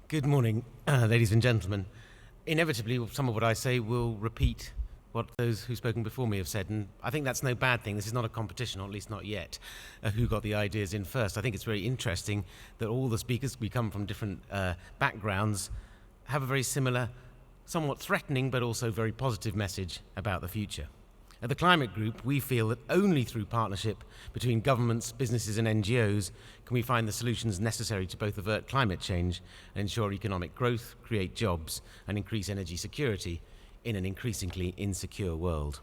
Good morning, ladies and gentlemen. Inevitably, some of what I say will repeat what those who've spoken before me have said, and I think that's no bad thing. This is not a competition, or at least not yet, who got the ideas in first. I think it's very interesting that all the speakers, we come from different backgrounds, have a very similar, somewhat threatening, but also very positive message about the future. At the Climate Group, we feel that only through partnership between governments, businesses and NGOs can we find the solutions necessary to both avert climate change and ensure economic growth, create jobs and increase energy security in an increasingly insecure world.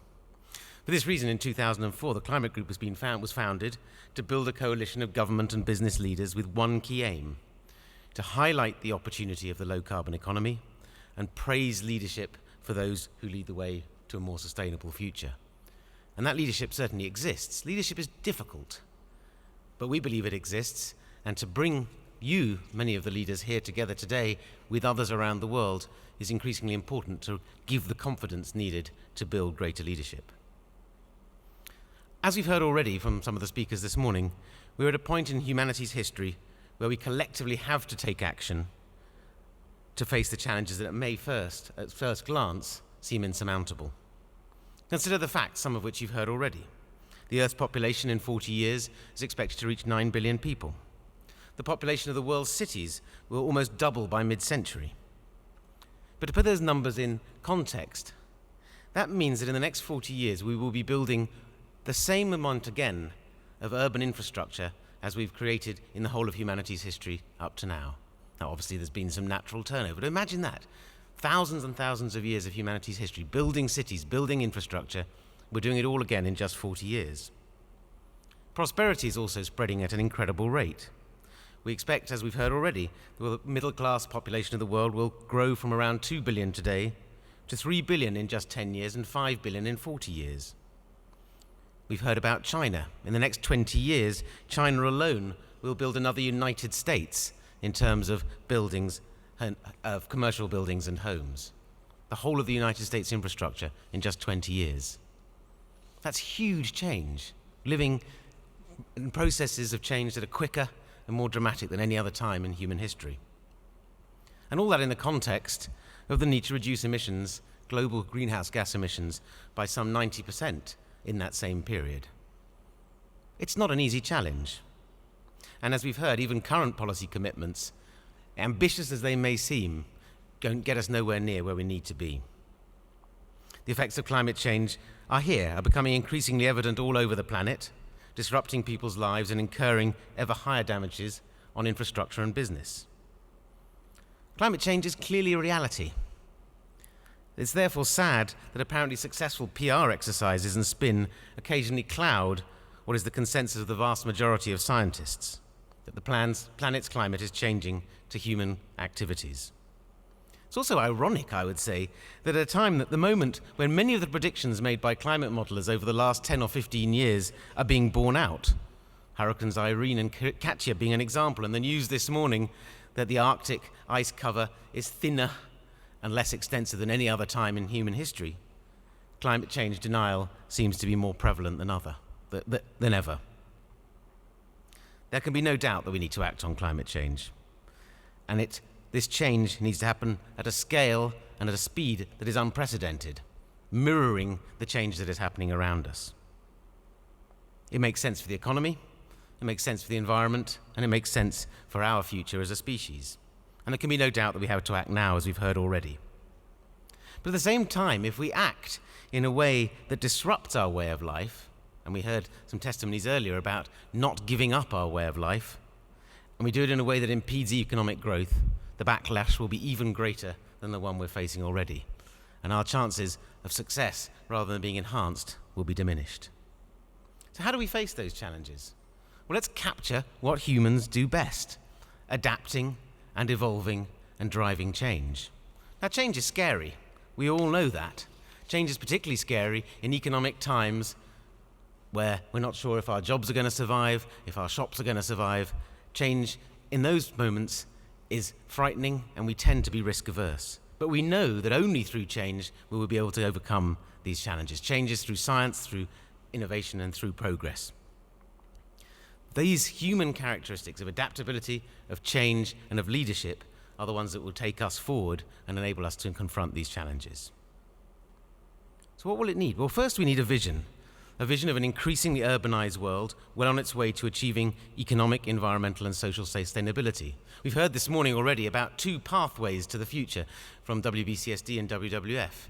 For this reason, in 2004, the Climate Group was founded to build a coalition of government and business leaders with one key aim: to highlight the opportunity of the low-carbon economy and praise leadership for those who lead the way to a more sustainable future. And that leadership certainly exists. Leadership is difficult, but we believe it exists, and to bring you, many of the leaders here together today, with others around the world, is increasingly important to give the confidence needed to build greater leadership. As we've heard already from some of the speakers this morning, we're at a point in humanity's history where we collectively have to take action to face the challenges that may at first glance, seem insurmountable. Consider the facts, some of which you've heard already. The Earth's population in 40 years is expected to reach 9 billion people. The population of the world's cities will almost double by mid-century. But to put those numbers in context, that means that in the next 40 years we will be building the same amount again of urban infrastructure as we've created in the whole of humanity's history up to now. Now, obviously, there's been some natural turnover, but imagine that. Thousands and thousands of years of humanity's history, building cities, building infrastructure. We're doing it all again in just 40 years. Prosperity is also spreading at an incredible rate. We expect, as we've heard already, the middle-class population of the world will grow from around 2 billion today to 3 billion in just 10 years and 5 billion in 40 years. We've heard about China. In the next 20 years, China alone will build another United States in terms of buildings, of commercial buildings and homes. The whole of the United States infrastructure in just 20 years. That's huge change, living in processes of change that are quicker and more dramatic than any other time in human history. And all that in the context of the need to reduce emissions, global greenhouse gas emissions, by some 90% in that same period. It's not an easy challenge. And as we've heard, even current policy commitments, ambitious as they may seem, don't get us nowhere near where we need to be. The effects of climate change are becoming increasingly evident all over the planet, disrupting people's lives and incurring ever higher damages on infrastructure and business. Climate change is clearly a reality. It's therefore sad that apparently successful PR exercises and spin occasionally cloud what is the consensus of the vast majority of scientists, that the planet's climate is changing to human activities. It's also ironic, I would say, that at a time at the moment when many of the predictions made by climate modelers over the last 10 or 15 years are being borne out, Hurricanes Irene and Katia being an example, and the news this morning that the Arctic ice cover is thinner and less extensive than any other time in human history, climate change denial seems to be more prevalent than ever. There can be no doubt that we need to act on climate change. And this change needs to happen at a scale and at a speed that is unprecedented, mirroring the change that is happening around us. It makes sense for the economy, it makes sense for the environment, and it makes sense for our future as a species. And there can be no doubt that we have to act now, as we've heard already. But at the same time, if we act in a way that disrupts our way of life, and we heard some testimonies earlier about not giving up our way of life, and we do it in a way that impedes economic growth, the backlash will be even greater than the one we're facing already. And our chances of success, rather than being enhanced, will be diminished. So how do we face those challenges? Well, let's capture what humans do best: adapting and evolving and driving change. Now, change is scary. We all know that. Change is particularly scary in economic times where we're not sure if our jobs are going to survive, if our shops are going to survive. Change in those moments is frightening, and we tend to be risk-averse. But we know that only through change we will be able to overcome these challenges. Changes through science, through innovation, and through progress. These human characteristics of adaptability, of change, and of leadership are the ones that will take us forward and enable us to confront these challenges. So what will it need? Well, first we need a vision of an increasingly urbanized world well on its way to achieving economic, environmental and social sustainability. We've heard this morning already about 2 pathways to the future from WBCSD and WWF.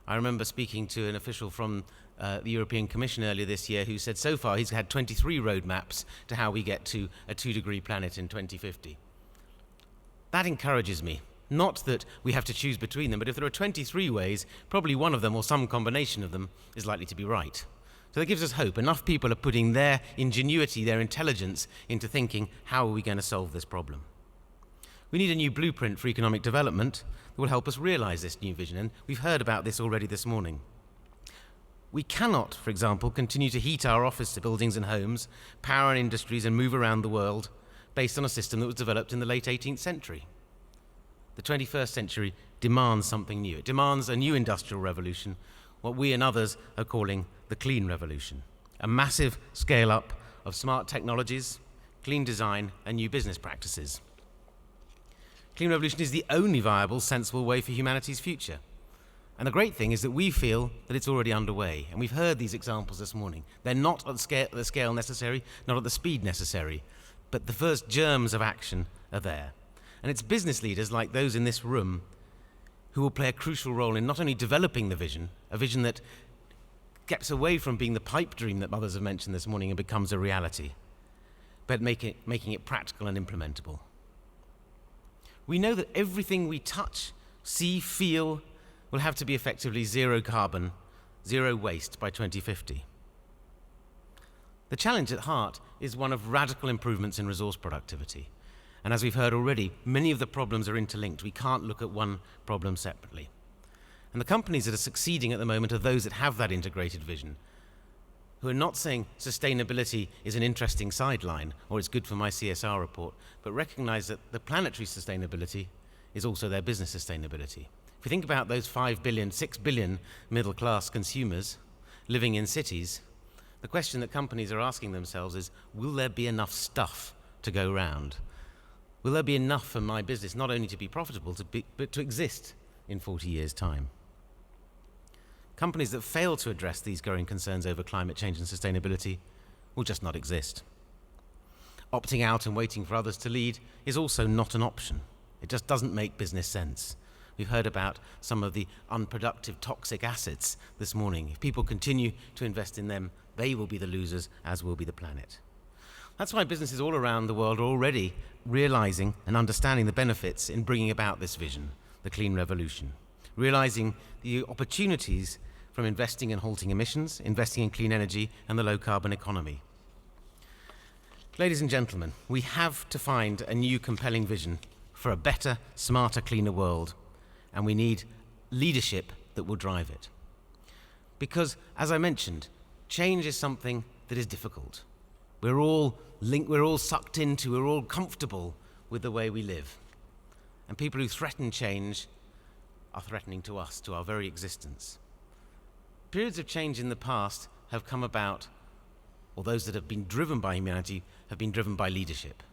I remember speaking to an official from the European Commission earlier this year who said so far he's had 23 roadmaps to how we get to a 2-degree planet in 2050. That encourages me. Not that we have to choose between them, but if there are 23 ways, probably one of them or some combination of them is likely to be right. So that gives us hope. Enough people are putting their ingenuity, their intelligence into thinking, how are we going to solve this problem? We need a new blueprint for economic development that will help us realize this new vision, and we've heard about this already this morning. We cannot, for example, continue to heat our office buildings and homes, power industries and move around the world based on a system that was developed in the late 18th century. The 21st century demands something new. It demands a new industrial revolution, what we and others are calling the clean revolution. A massive scale-up of smart technologies, clean design, and new business practices. Clean revolution is the only viable, sensible way for humanity's future. And the great thing is that we feel that it's already underway. And we've heard these examples this morning. They're not at the scale necessary, not at the speed necessary, but the first germs of action are there. And it's business leaders like those in this room who will play a crucial role in not only developing the vision, a vision that gets away from being the pipe dream that others have mentioned this morning and becomes a reality, but making it practical and implementable. We know that everything we touch, see, feel, will have to be effectively zero carbon, zero waste by 2050. The challenge at heart is one of radical improvements in resource productivity. And as we've heard already, many of the problems are interlinked. We can't look at one problem separately. And the companies that are succeeding at the moment are those that have that integrated vision, who are not saying sustainability is an interesting sideline or it's good for my CSR report, but recognize that the planetary sustainability is also their business sustainability. If we think about those 5 billion, 6 billion middle-class consumers living in cities, the question that companies are asking themselves is, will there be enough stuff to go round? Will there be enough for my business not only to be profitable, but to exist in 40 years' time? Companies that fail to address these growing concerns over climate change and sustainability will just not exist. Opting out and waiting for others to lead is also not an option. It just doesn't make business sense. We've heard about some of the unproductive, toxic assets this morning. If people continue to invest in them, they will be the losers, as will be the planet. That's why businesses all around the world are already realizing and understanding the benefits in bringing about this vision, the clean revolution, realizing the opportunities from investing in halting emissions, investing in clean energy, and the low-carbon economy. Ladies and gentlemen, we have to find a new compelling vision for a better, smarter, cleaner world, and we need leadership that will drive it. Because, as I mentioned, change is something that is difficult. We're all linked, we're all sucked into, we're all comfortable with the way we live. And people who threaten change are threatening to us, to our very existence. Periods of change in the past have come about, or those that have been driven by humanity have been driven by leadership.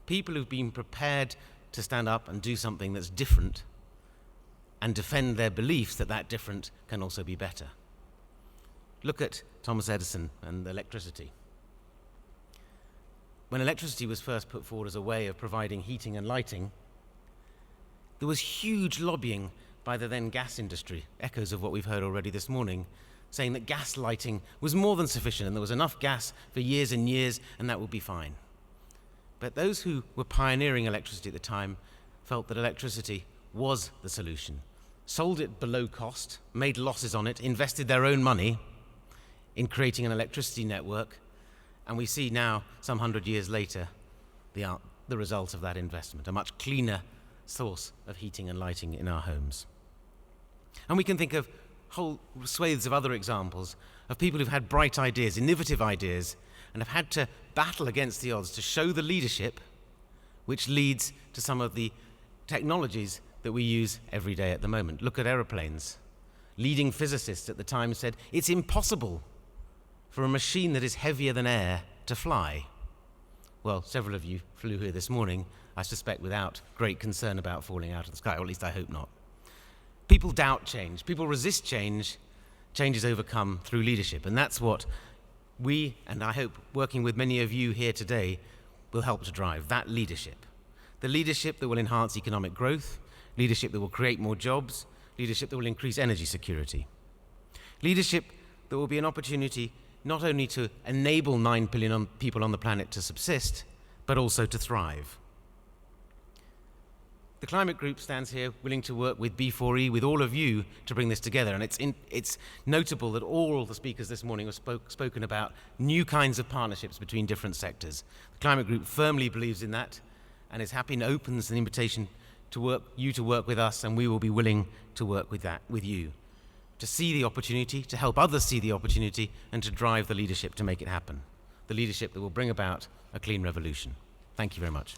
People who've been prepared to stand up and do something that's different and defend their beliefs that that different can also be better. Look at Thomas Edison and electricity. When electricity was first put forward as a way of providing heating and lighting, there was huge lobbying by the then gas industry, echoes of what we've heard already this morning, saying that gas lighting was more than sufficient and there was enough gas for years and years and that would be fine. But those who were pioneering electricity at the time felt that electricity was the solution, sold it below cost, made losses on it, invested their own money in creating an electricity network, and we see now, some 100 years later, the result of that investment, a much cleaner source of heating and lighting in our homes. And we can think of whole swathes of other examples of people who've had bright ideas, innovative ideas, and have had to battle against the odds to show the leadership which leads to some of the technologies that we use every day at the moment. Look at aeroplanes. Leading physicists at the time said, it's impossible for a machine that is heavier than air to fly. Well, several of you flew here this morning, I suspect without great concern about falling out of the sky, or at least I hope not. People doubt change. People resist change. Change is overcome through leadership. And that's what we, and I hope working with many of you here today, will help to drive, that leadership. The leadership that will enhance economic growth, leadership that will create more jobs, leadership that will increase energy security. Leadership that will be an opportunity not only to enable 9 billion people on the planet to subsist, but also to thrive. The Climate Group stands here willing to work with B4E, with all of you, to bring this together. And it's notable that all the speakers this morning have spoken about new kinds of partnerships between different sectors. The Climate Group firmly believes in that and is happy and opens an invitation to work with us, and we will be willing to work with you, to see the opportunity, to help others see the opportunity, and to drive the leadership to make it happen. The leadership that will bring about a clean revolution. Thank you very much.